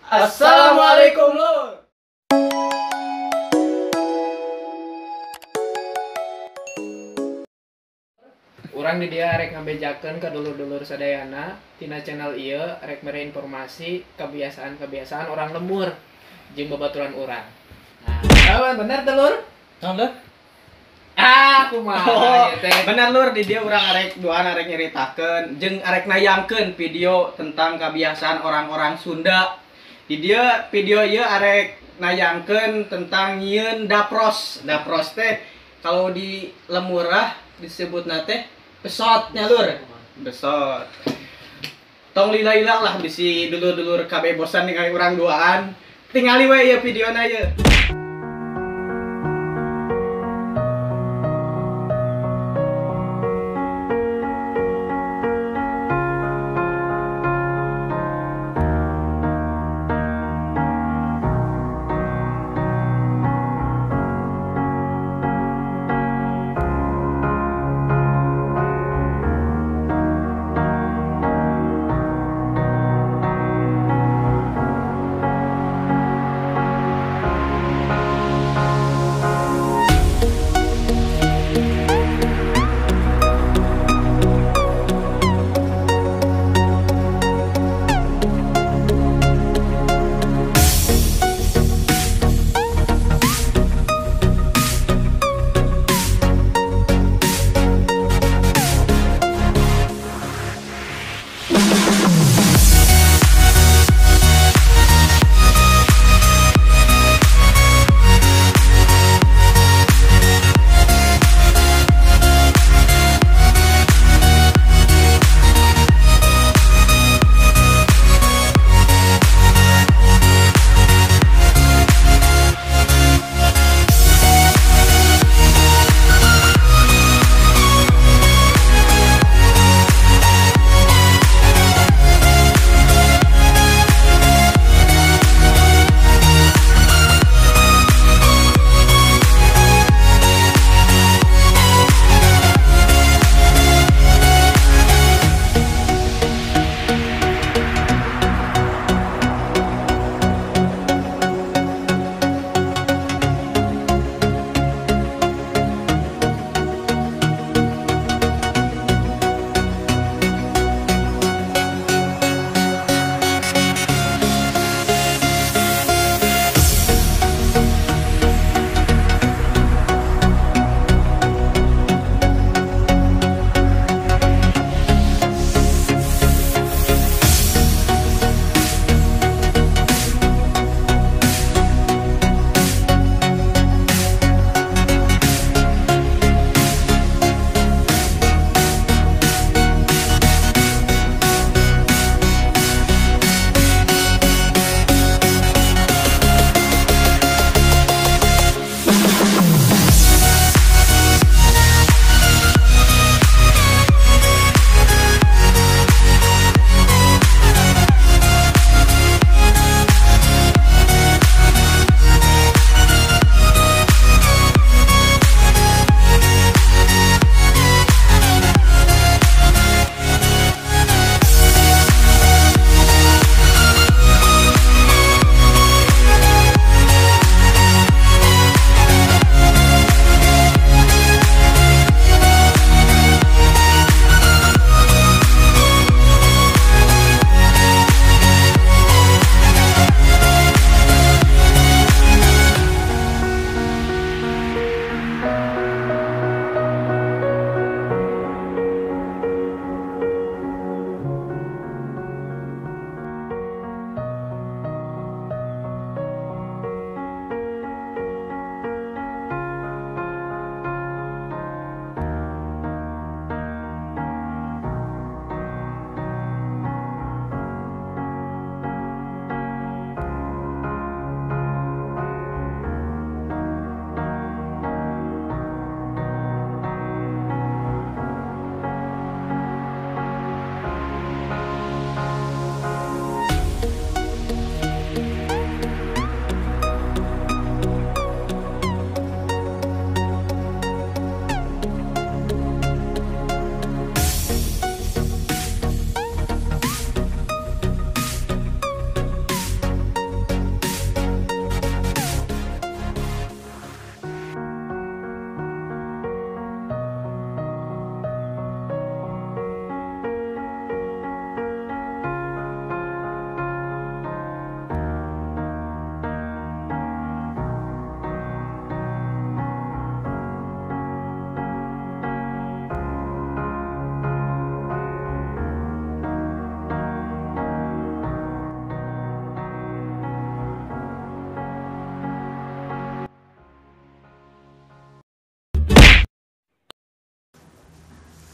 Assalamualaikum Lur. Urang di dia rek ngabejakeun ka dulur-dulur sadayana tina channel ieu rek mere informasi kebiasaan-kebiasaan orang lembur jeung babaturan urang. Nah, bener teh Lur? Lur. Kumaha ieu teh? Bener Lur, di dia urang arek duaan arek nyeritakeun jeung arek nayangkeun video tentang kebiasaan orang-orang Sunda. Di dia video ieu arek nayangkeun tentang nyieun dapros. Dapros teh kalau di lemurah disebutna teh pesotnya Lur. Besot. Tong lila-lila lah bisi dulur-dulur kabeh bosan ningali urang duaan. Tingali we ieu videona ieu.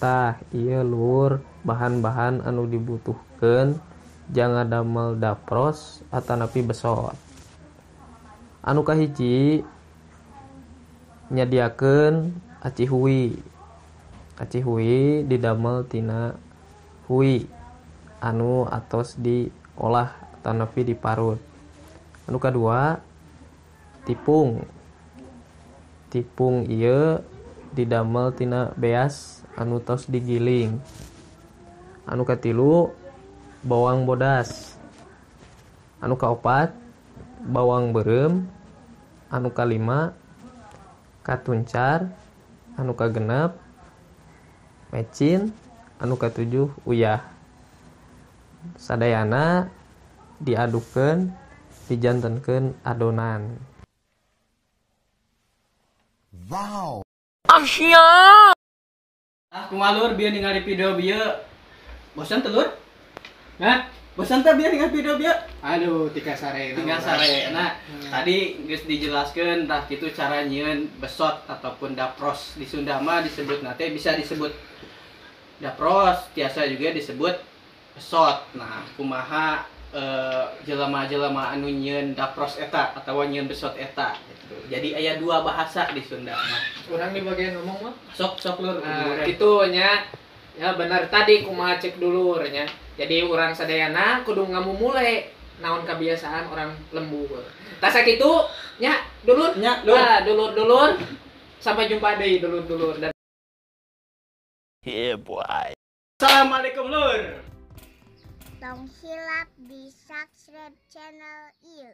tah ieu lur bahan-bahan anu dibutuhkeun jangan damel dapros atanapi besot. Anu kahiji nyadiakeun aci hui. Aci hui didamel tina hui anu atos diolah atanapi diparut. Anu kadua tipung. Tipung ieu didamel tina beas anu tos digiling. Anu katilu bawang bodas. Anu kaopat bawang beureum. Anu kalima katuncar. Anu kagenep mecin. Anu katujuh uyah. Sadayana diadukkeun dijantenkeun adonan. Kumaha lur bieu ningali video bieu bosan teu lur? Hah? Bosan teu bieu ningali video bieu? Aduh, tika sare. Tinggal sare. Nah, tadi geus dijelaskeun tah kitu cara nyieun besot ataupun dapros. Di Sunda mah disebut nate bisa disebut dapros, tiasa juga disebut besot. Nah, kumaha jelema-jelema anu nyieun dapros eta atawa nyieun besot eta gitu. Jadi aya dua bahasa di Sunda mah. Urang di bagian ngomong mah. Sok lur. Nah, gitu nya. Ya benar tadi kumaha cek dulur nya. Jadi urang sadayana kudu ngamumule naon kebiasaan orang lembur. Tah sakitu nya dulur. Nya, Lur. Nah, dulur-dulur. Sampai jumpa deui dulur-dulur dan Assalamualaikum lur. Tong hilap di subscribe channel ieu.